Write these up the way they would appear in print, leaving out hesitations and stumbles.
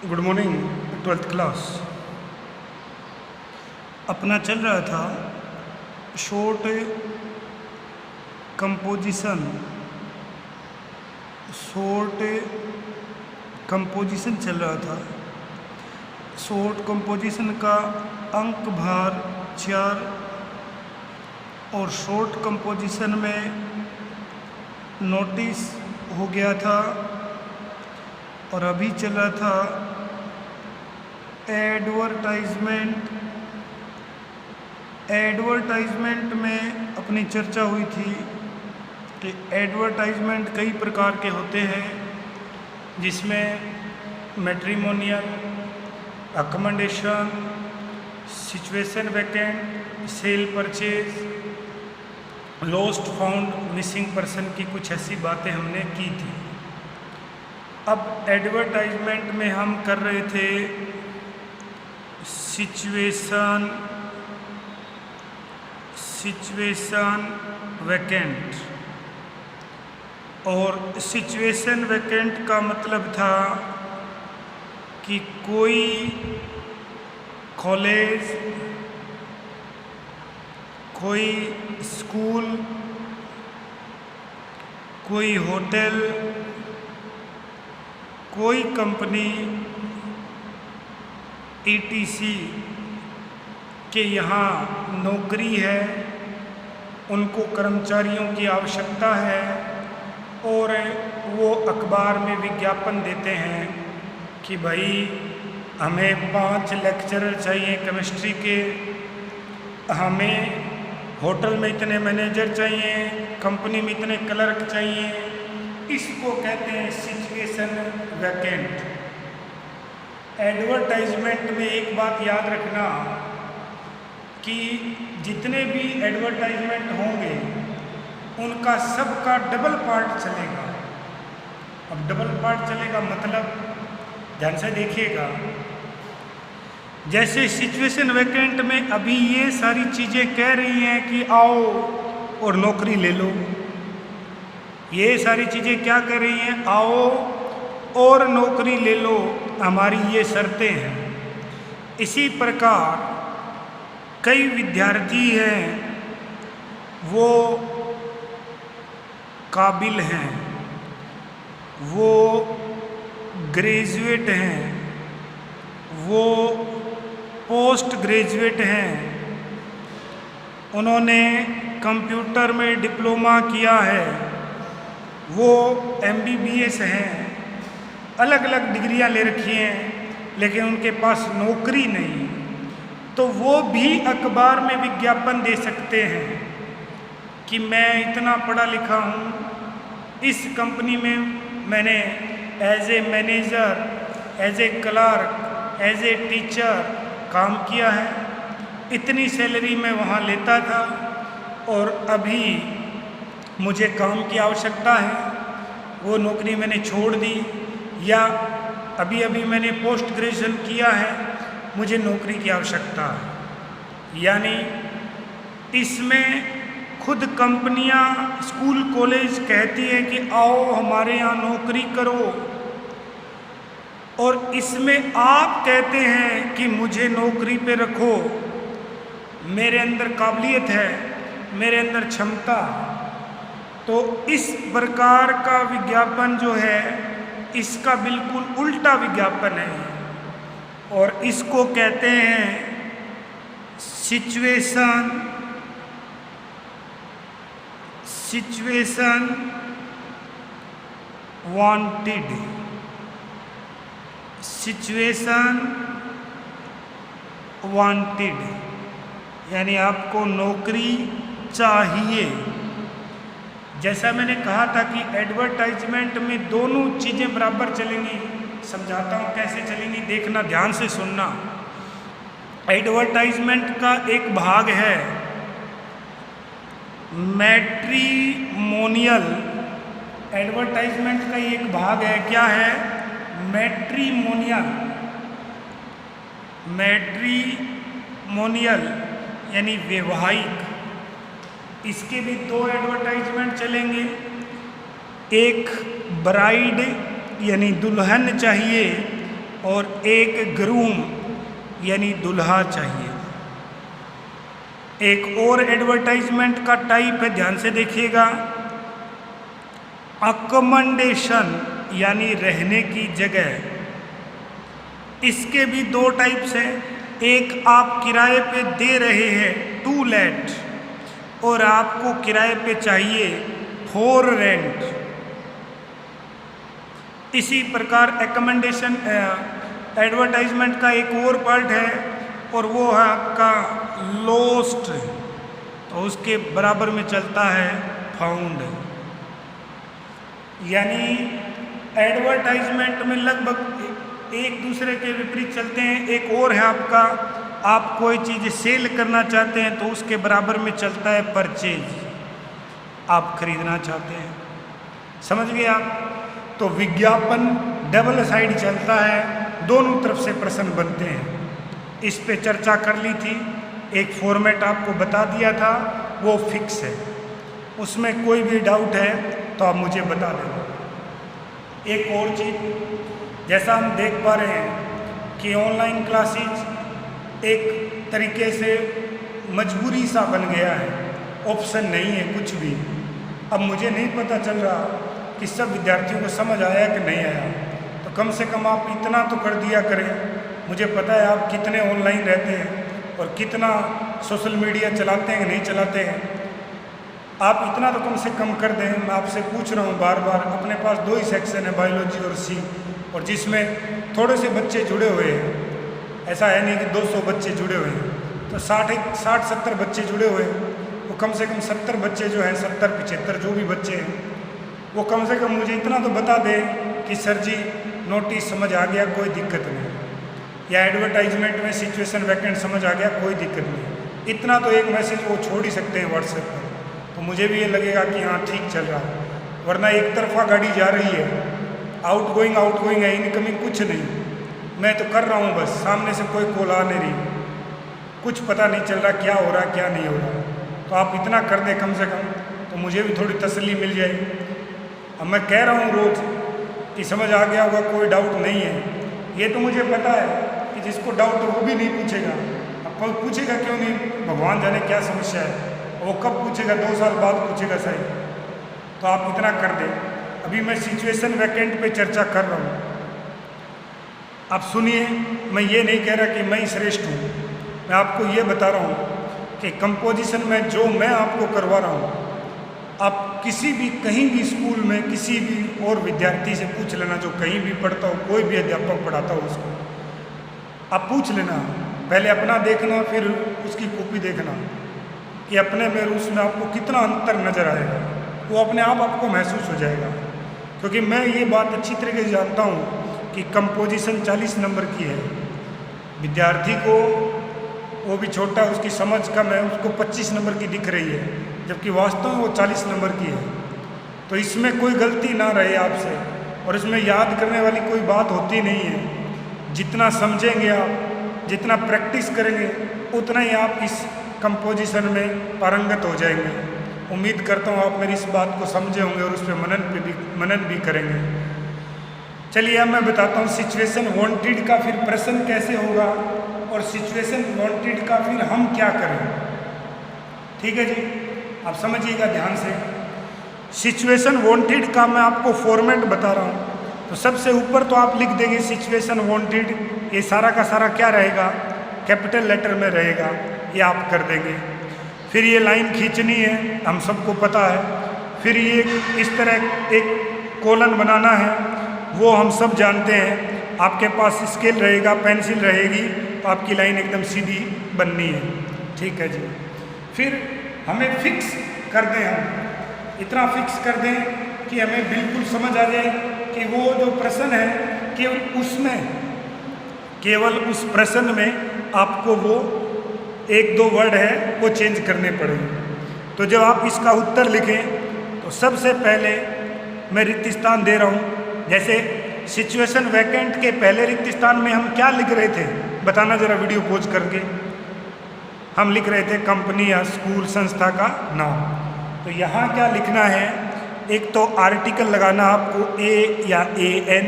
Good morning 12th class. अपना चल रहा था शॉर्ट कंपोजिशन चल रहा था। शॉर्ट कंपोजिशन का अंक भार 4 और शॉर्ट कंपोजिशन में नोटिस हो गया था और अभी चल रहा था एडवर्टाइजमेंट में अपनी चर्चा हुई थी कि एडवर्टाइजमेंट कई प्रकार के होते हैं, जिसमें matrimonial, accommodation, situation vacant, cell purchase, lost found, missing person की कुछ ऐसी बातें हमने की थी। अब एडवर्टाइजमेंट में हम कर रहे थे सिचुएशन वैकेंट, और सिचुएशन वैकेंट का मतलब था कि कोई कॉलेज, कोई स्कूल, कोई होटल, कोई कंपनी ETC के यहाँ नौकरी है, उनको कर्मचारियों की आवश्यकता है और वो अखबार में विज्ञापन देते हैं कि भाई हमें 5 लेक्चरर चाहिए केमिस्ट्री के, हमें होटल में इतने मैनेजर चाहिए, कंपनी में इतने क्लर्क चाहिए। इसको कहते हैं सिचुएशन वैकेंट। एडवर्टाइजमेंट में एक बात याद रखना कि जितने भी एडवर्टाइजमेंट होंगे उनका सबका डबल पार्ट चलेगा। अब डबल पार्ट चलेगा मतलब ध्यान से देखिएगा। जैसे सिचुएशन वैकेंट में अभी ये सारी चीज़ें कह रही हैं कि आओ और नौकरी ले लो। ये सारी चीज़ें क्या कह रही हैं? आओ और नौकरी ले लो, हमारी ये शर्तें हैं। इसी प्रकार कई विद्यार्थी हैं, वो काबिल हैं, वो ग्रेजुएट हैं, वो पोस्ट ग्रेजुएट हैं, उन्होंने कंप्यूटर में डिप्लोमा किया है, वो MBBS हैं, अलग अलग डिग्रियां ले रखी हैं, लेकिन उनके पास नौकरी नहीं, तो वो भी अखबार में विज्ञापन दे सकते हैं कि मैं इतना पढ़ा लिखा हूँ, इस कंपनी में मैंने as a manager, as a clerk, as a teacher काम किया है, इतनी सैलरी मैं वहाँ लेता था और अभी मुझे काम की आवश्यकता है, वो नौकरी मैंने छोड़ दी, या अभी अभी मैंने पोस्ट ग्रेजुएशन किया है, मुझे नौकरी की आवश्यकता है। यानी इसमें खुद कंपनियां, स्कूल, कॉलेज कहती हैं कि आओ हमारे यहाँ नौकरी करो, और इसमें आप कहते हैं कि मुझे नौकरी पे रखो, मेरे अंदर काबिलियत है, मेरे अंदर क्षमता। तो इस प्रकार का विज्ञापन जो है, इसका बिल्कुल उल्टा विज्ञापन है और इसको कहते हैं सिचुएशन वांटेड। सिचुएशन वांटेड यानी आपको नौकरी चाहिए। जैसा मैंने कहा था कि एडवर्टाइजमेंट में दोनों चीज़ें बराबर चलेंगी। समझाता हूँ कैसे चलेंगी, देखना, ध्यान से सुनना। एडवर्टाइजमेंट का एक भाग है मैट्रिमोनियल। एडवर्टाइजमेंट का एक भाग है, क्या है? मैट्रिमोनियल यानी वैवाहिक। इसके भी 2 एडवर्टाइजमेंट चलेंगे। एक ब्राइड यानी दुल्हन चाहिए और एक ग्रूम यानी दुल्हा चाहिए। एक और एडवर्टाइजमेंट का टाइप है, ध्यान से देखिएगा, अकोमोडेशन यानी रहने की जगह। इसके भी दो टाइप्स हैं, एक आप किराए पे दे रहे हैं टू लेट, और आपको किराए पे चाहिए फॉर रेंट। इसी प्रकार अकोमोडेशन एडवर्टाइजमेंट का एक और पार्ट है, और वो है आपका लोस्ट, तो उसके बराबर में चलता है फाउंड। यानी एडवर्टाइजमेंट में लगभग एक दूसरे के विपरीत चलते हैं। एक और है आपका, आप कोई चीज़ सेल करना चाहते हैं तो उसके बराबर में चलता है परचेज, आप खरीदना चाहते हैं, समझ गए आप। तो विज्ञापन डबल साइड चलता है, दोनों तरफ से प्रश्न बनते हैं। इस पे चर्चा कर ली थी, एक फॉर्मेट आपको बता दिया था, वो फिक्स है, उसमें कोई भी डाउट है तो आप मुझे बता देना। एक और चीज़, जैसा हम देख पा रहे हैं कि ऑनलाइन क्लासेज एक तरीके से मजबूरी सा बन गया है, ऑप्शन नहीं है कुछ भी। अब मुझे नहीं पता चल रहा कि सब विद्यार्थियों को समझ आया कि नहीं आया, तो कम से कम आप इतना तो कर दिया करें। मुझे पता है आप कितने ऑनलाइन रहते हैं और कितना सोशल मीडिया चलाते हैं कि नहीं चलाते हैं, आप इतना तो कम से कम कर दें। मैं आपसे पूछ रहा हूँ बार बार, अपने पास 2 ही सेक्शन है, बायोलॉजी और सी, और जिसमें थोड़े से बच्चे जुड़े हुए हैं, ऐसा है नहीं कि 200 बच्चे जुड़े हुए हैं, तो 60-70 बच्चे जुड़े हुए हैं। वो कम से कम 70 बच्चे जो हैं, 70-75 जो भी बच्चे हैं, वो कम से कम मुझे इतना तो बता दें कि सर जी नोटिस समझ आ गया, कोई दिक्कत नहीं, या एडवर्टाइजमेंट में सिचुएशन वैकेंट समझ आ गया, कोई दिक्कत नहीं। इतना तो एक मैसेज वो छोड़ ही सकते हैं व्हाट्सएप पर, तो मुझे भी ये लगेगा कि हाँ ठीक चल रहा है। वरना एक तरफा गाड़ी जा रही है, आउट गोइंग है, इनकमिंग कुछ नहीं। मैं तो कर रहा हूँ बस, सामने से कोई कॉल आ नहीं रही, कुछ पता नहीं चल रहा क्या हो रहा क्या नहीं हो रहा। तो आप इतना कर दें कम से कम, तो मुझे भी थोड़ी तसल्ली मिल जाए। अब मैं कह रहा हूँ रोज़ कि समझ आ गया होगा, कोई डाउट नहीं है, ये तो मुझे पता है कि जिसको डाउट है वो भी नहीं पूछेगा। अब कोई पूछेगा क्यों नहीं, भगवान जाने क्या समस्या है, वो कब पूछेगा, 2 साल बाद पूछेगा सही। तो आप इतना कर दें। अभी मैं सिचुएशन वैकेंट पे चर्चा कर रहा हूँ, आप सुनिए। मैं ये नहीं कह रहा कि मैं ही श्रेष्ठ हूँ, मैं आपको ये बता रहा हूँ कि कंपोजिशन में जो मैं आपको करवा रहा हूँ, आप किसी भी कहीं भी स्कूल में किसी भी और विद्यार्थी से पूछ लेना, जो कहीं भी पढ़ता हो, कोई भी अध्यापक पढ़ाता हो उसको, आप पूछ लेना। पहले अपना देखना, फिर उसकी कॉपी देखना कि अपने में उसमें आपको कितना अंतर नज़र आएगा, वो अपने आप आपको महसूस हो जाएगा। क्योंकि मैं ये बात अच्छी तरीके से जानता हूँ कि कंपोजिशन 40 नंबर की है, विद्यार्थी को वो भी छोटा, उसकी समझ कम है, उसको 25 नंबर की दिख रही है, जबकि वास्तव में वो 40 नंबर की है। तो इसमें कोई गलती ना रहे आपसे, और इसमें याद करने वाली कोई बात होती नहीं है। जितना समझेंगे आप, जितना प्रैक्टिस करेंगे, उतना ही आप इस कंपोजिशन में पारंगत हो जाएंगे। उम्मीद करता हूँ आप मेरी इस बात को समझे होंगे और उस पर मनन भी करेंगे। चलिए अब मैं बताता हूँ सिचुएशन वांटेड का फिर प्रश्न कैसे होगा, और सिचुएशन वांटेड का फिर हम क्या करें। ठीक है जी, आप समझिएगा ध्यान से। सिचुएशन वांटेड का मैं आपको फॉर्मेट बता रहा हूँ। तो सबसे ऊपर तो आप लिख देंगे सिचुएशन वांटेड, ये सारा का सारा क्या रहेगा, कैपिटल लेटर में रहेगा, ये आप कर देंगे। फिर ये लाइन खींचनी है, हम सबको पता है। फिर ये इस तरह एक कॉलन बनाना है, वो हम सब जानते हैं। आपके पास स्केल रहेगा, पेंसिल रहेगी, तो आपकी लाइन एकदम सीधी बननी है। ठीक है जी। फिर हमें फिक्स कर दें, हम इतना फिक्स कर दें कि हमें बिल्कुल समझ आ जाए कि वो जो प्रश्न है केवल उस प्रश्न में आपको वो 1-2 वर्ड है वो चेंज करने पड़ेंगे। तो जब आप इसका उत्तर लिखें तो सबसे पहले मैं रिक्त स्थान दे रहा हूँ। जैसे सिचुएशन वैकेंट के पहले रिक्त स्थान में हम क्या लिख रहे थे, बताना ज़रा वीडियो पॉज करके। हम लिख रहे थे कंपनी या स्कूल संस्था का नाम। तो यहाँ क्या लिखना है, एक तो आर्टिकल लगाना आपको ए या AN,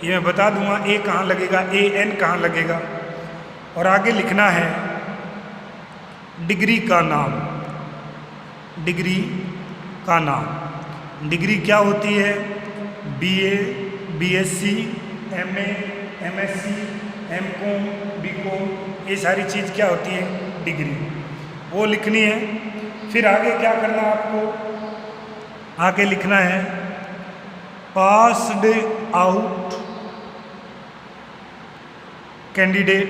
ये मैं बता दूंगा, ए कहाँ लगेगा, AN कहाँ लगेगा। और आगे लिखना है डिग्री का नाम। डिग्री का नाम, डिग्री क्या होती है? BA, BSc, MA, MSc, MCom, BCom, ये सारी चीज़ क्या होती है? डिग्री, वो लिखनी है। फिर आगे क्या करना है आपको? आगे लिखना है पास्ड आउट कैंडिडेट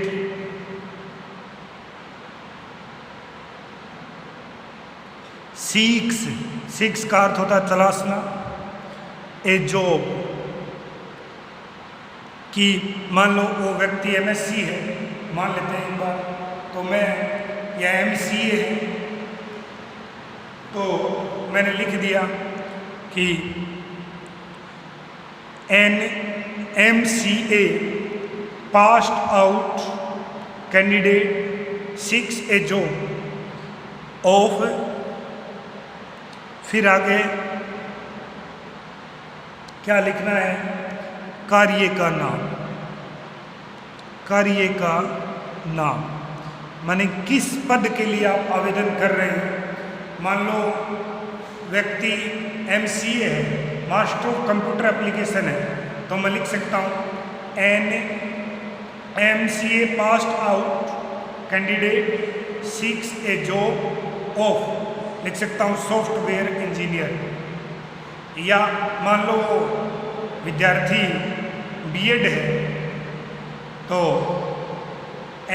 सीक्स का अर्थ होता है तलाशना, ए जॉब। कि मान लो वो व्यक्ति MSc है, मान लेते हैं एक बार, तो मैं या MCA है, तो मैंने लिख दिया कि an MCA passed out candidate 6 a job of, फिर आगे क्या लिखना है? कार्य का नाम। कार्य का नाम माने किस पद के लिए आप आवेदन कर रहे हैं। मान लो व्यक्ति MCA है, मास्टर ऑफ कंप्यूटर एप्लीकेशन है, तो मैं लिख सकता हूँ an MCA passed out candidate 6 a job of, लिख सकता हूँ सॉफ्टवेयर इंजीनियर। या मान लो विद्यार्थी B.Ed है, तो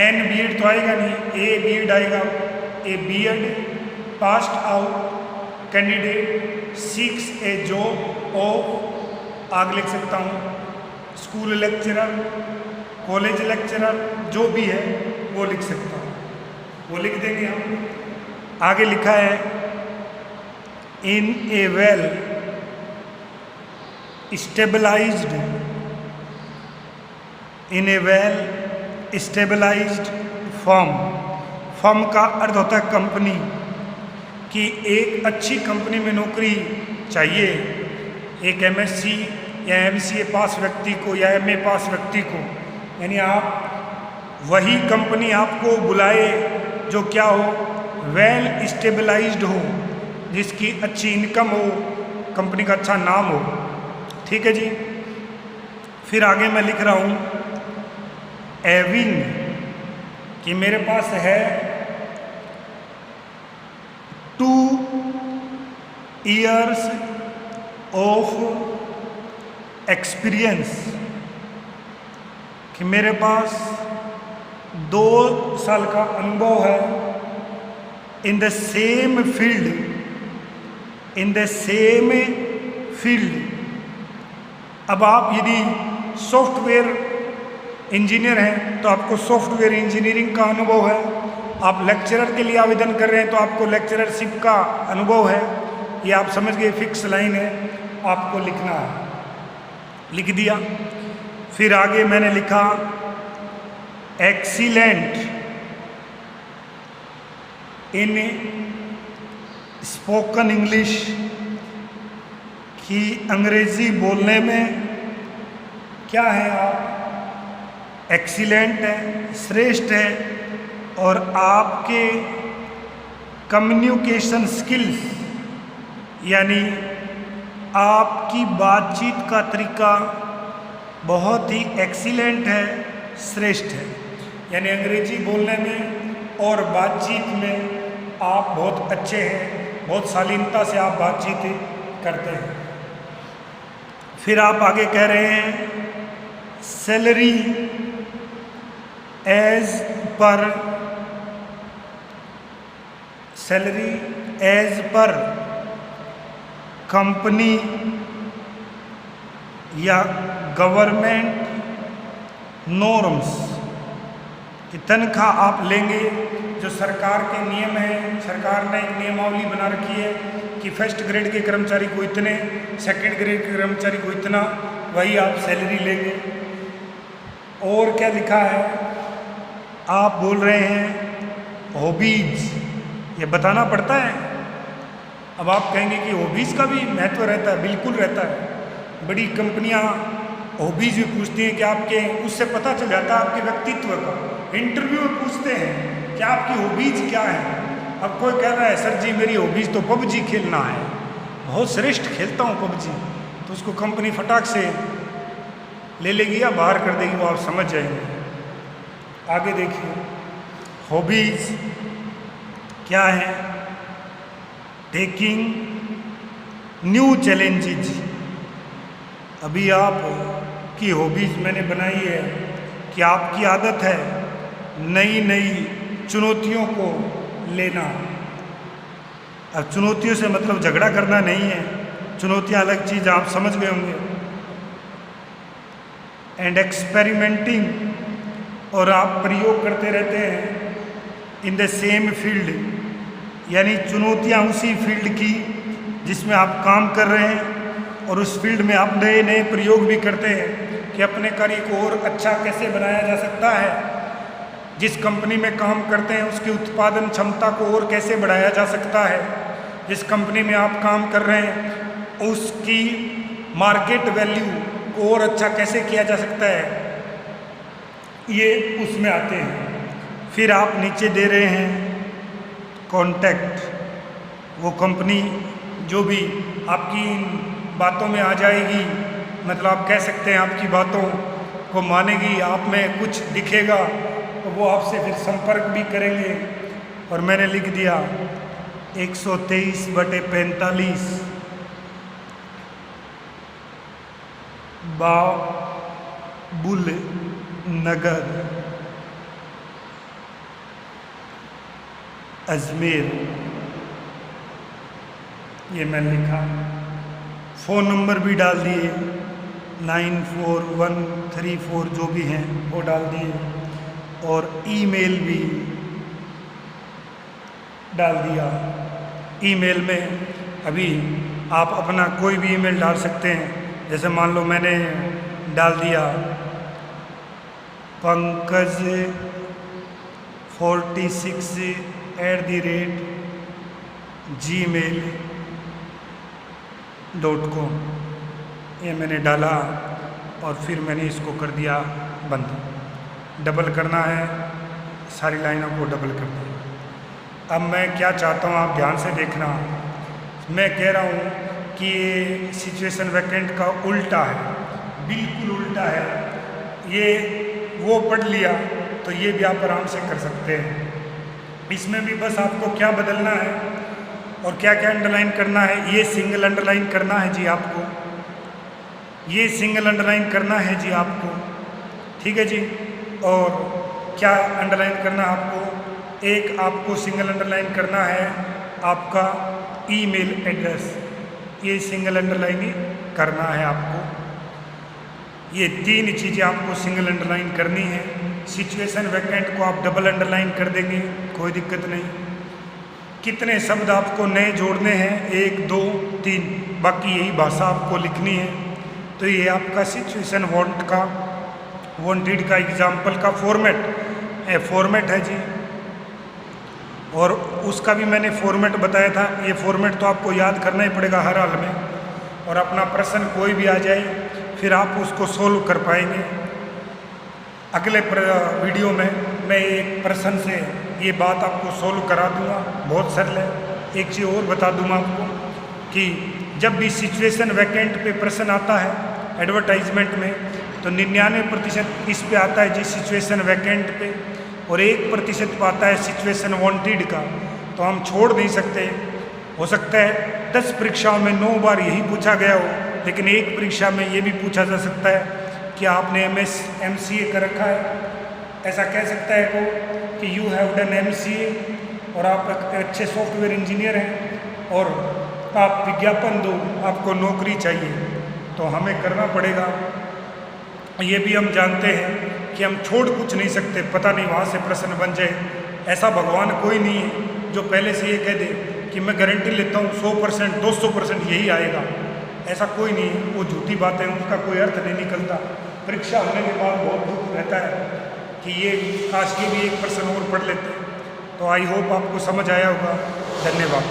N B.Ed तो आएगा नहीं, A B.Ed आएगा। A B.Ed passed out candidate 6 a job of, आगे लिख सकता हूँ स्कूल लेक्चरर, कॉलेज लेक्चरर, जो भी है वो लिख सकता हूँ, वो लिख देंगे हम। आगे लिखा है इन ए वेल स्टेबलाइज्ड, इन ए वेल स्टेबलाइज्ड फर्म। फर्म का अर्थ होता है कंपनी, कि एक अच्छी कंपनी में नौकरी चाहिए एक MSc या MCA पास व्यक्ति को या MA पास व्यक्ति को। यानी आप वही कंपनी आपको बुलाए जो क्या हो, वेल स्टेबलाइज्ड हो, जिसकी अच्छी इनकम हो, कंपनी का अच्छा नाम हो। ठीक है जी। फिर आगे मैं लिख रहा हूँ एविंग, कि मेरे पास है 2 years ऑफ एक्सपीरियंस, कि मेरे पास 2 साल का अनुभव है in the same field, in the same field. अब आप यदि सॉफ्टवेयर इंजीनियर हैं तो आपको सॉफ्टवेयर इंजीनियरिंग का अनुभव है, आप लेक्चरर के लिए आवेदन कर रहे हैं तो आपको लेक्चररशिप का अनुभव है। ये आप समझ गए, फिक्स लाइन है, आपको लिखना है, लिख दिया। फिर आगे मैंने लिखा एक्सीलेंट इन स्पोकन इंग्लिश, कि अंग्रेजी बोलने में क्या है आप एक्सीलेंट है, श्रेष्ठ है, और आपके कम्युनिकेशन स्किल्स यानी आपकी बातचीत का तरीका बहुत ही एक्सीलेंट है, श्रेष्ठ है। यानी अंग्रेजी बोलने में और बातचीत में आप बहुत अच्छे हैं, बहुत शालीनता से आप बातचीत करते हैं। फिर आप आगे कह रहे हैं salary as per, salary as per company या गवर्नमेंट नॉर्म्स, कि तनख्वाह आप लेंगे जो सरकार के नियम हैं। सरकार ने एक नियमावली बना रखी है कि फर्स्ट ग्रेड के कर्मचारी को इतने, सेकंड ग्रेड के कर्मचारी को इतना, वही आप सैलरी लेंगे। और क्या लिखा है, आप बोल रहे हैं हॉबीज, ये बताना पड़ता है। अब आप कहेंगे कि हॉबीज़ का भी महत्व रहता है, बिल्कुल रहता है। बड़ी कंपनियां हॉबीज भी पूछती हैं कि आपके, उससे पता चल जाता है आपके व्यक्तित्व का। इंटरव्यू में पूछते हैं कि आपकी हॉबीज क्या है। अब कोई कह रहा है सर जी मेरी हॉबीज तो पबजी खेलना है, बहुत श्रेष्ठ खेलता हूँ पबजी, तो उसको कंपनी फटाक से ले लेगी या बाहर कर देगी, वो आप समझ जाएंगे। आगे देखिए, हॉबीज क्या है? Taking new challenges. अभी आप की हॉबीज मैंने बनाई है कि आपकी आदत है नई नई चुनौतियों को लेना। अब चुनौतियों से मतलब झगड़ा करना नहीं है, चुनौतियाँ अलग चीज़, आप समझ गए होंगे। एंड एक्सपेरिमेंटिंग, और आप प्रयोग करते रहते हैं इन द सेम फील्ड, यानी चुनौतियाँ उसी फील्ड की जिसमें आप काम कर रहे हैं, और उस फील्ड में आप नए नए प्रयोग भी करते हैं कि अपने कार्य को और अच्छा कैसे बनाया जा सकता है। जिस कंपनी में काम करते हैं उसकी उत्पादन क्षमता को और कैसे बढ़ाया जा सकता है। जिस कंपनी में आप काम कर रहे हैं उसकी मार्केट वैल्यू को और अच्छा कैसे किया जा सकता है, ये उसमें आते हैं। फिर आप नीचे दे रहे हैं कॉन्टैक्ट, वो कंपनी जो भी आपकी बातों में आ जाएगी, मतलब आप कह सकते हैं आपकी बातों को मानेगी, आप में कुछ दिखेगा तो वो आपसे फिर संपर्क भी करेंगे। और मैंने लिख दिया 123/45 बाबुल नगर, अजमेर, ये मैंने लिखा। फ़ोन नंबर भी डाल दिए 94134 जो भी हैं वो डाल दिए, और ईमेल भी डाल दिया। ईमेल में अभी आप अपना कोई भी ईमेल डाल सकते हैं, जैसे मान लो मैंने डाल दिया pankaj46@gmail.com, ये मैंने डाला और फिर मैंने इसको कर दिया बंद। डबल करना है, सारी लाइनों को डबल कर दिया। अब मैं क्या चाहता हूँ आप ध्यान से देखना। मैं कह रहा हूँ कि ये सिचुएशन वैकेंट का उल्टा है, बिल्कुल उल्टा है। ये वो पढ़ लिया तो ये भी आप आराम से कर सकते हैं। इसमें भी बस आपको क्या बदलना है और क्या क्या अंडरलाइन करना है, ये सिंगल अंडरलाइन करना है जी आपको, ये सिंगल अंडरलाइन करना है जी आपको, ठीक है जी। और क्या अंडरलाइन करना है आपको? एक आपको सिंगल अंडरलाइन करना है आपका ईमेल एड्रेस, ये सिंगल अंडरलाइन ही करना है आपको। ये 3 चीज़ें आपको सिंगल अंडरलाइन करनी है। सिचुएशन वैकेंट को आप डबल अंडरलाइन कर देंगे, कोई दिक्कत नहीं। कितने शब्द आपको नए जोड़ने हैं? 1 2 3, बाकी यही भाषा आपको लिखनी है। तो ये आपका सिचुएशन वांटेड का एग्जाम्पल का फॉर्मेट है जी। और उसका भी मैंने फॉर्मेट बताया था। ये फॉर्मेट तो आपको याद करना ही पड़ेगा हर हाल में, और अपना प्रश्न कोई भी आ जाए फिर आप उसको सोल्व कर पाएंगे। अगले वीडियो में मैं एक प्रश्न से ये बात आपको सोल्व करा दूंगा, बहुत सरल है। एक चीज़ और बता दूंगा आपको कि जब भी सिचुएशन वैकेंट पे प्रश्न आता है एडवर्टाइजमेंट में, तो 99% इस पे आता है जी सिचुएशन वैकेंट पे, और 1% पे आता है सिचुएशन वांटेड का। तो हम छोड़ नहीं सकते। हो सकता है 10 परीक्षाओं में 9 बार यही पूछा गया हो, लेकिन एक परीक्षा में ये भी पूछा जा सकता है कि आपने MCA कर रखा है, ऐसा कह सकता है को कि यू हैव डन MCA, और आप एक अच्छे सॉफ्टवेयर इंजीनियर हैं और आप विज्ञापन दो, आपको नौकरी चाहिए, तो हमें करना पड़ेगा। ये भी हम जानते हैं कि हम छोड़ कुछ नहीं सकते, पता नहीं वहाँ से प्रश्न बन जाए। ऐसा भगवान कोई नहीं है जो पहले से ये कह दे कि मैं गारंटी लेता हूँ 100% 200% यही आएगा, ऐसा कोई नहीं है। वो झूठी बातें हैं, उसका कोई अर्थ नहीं निकलता। परीक्षा होने के बाद बहुत दुख रहता है कि ये काश ये भी 1% और पढ़ लेते। तो आई होप आपको समझ आया होगा। धन्यवाद।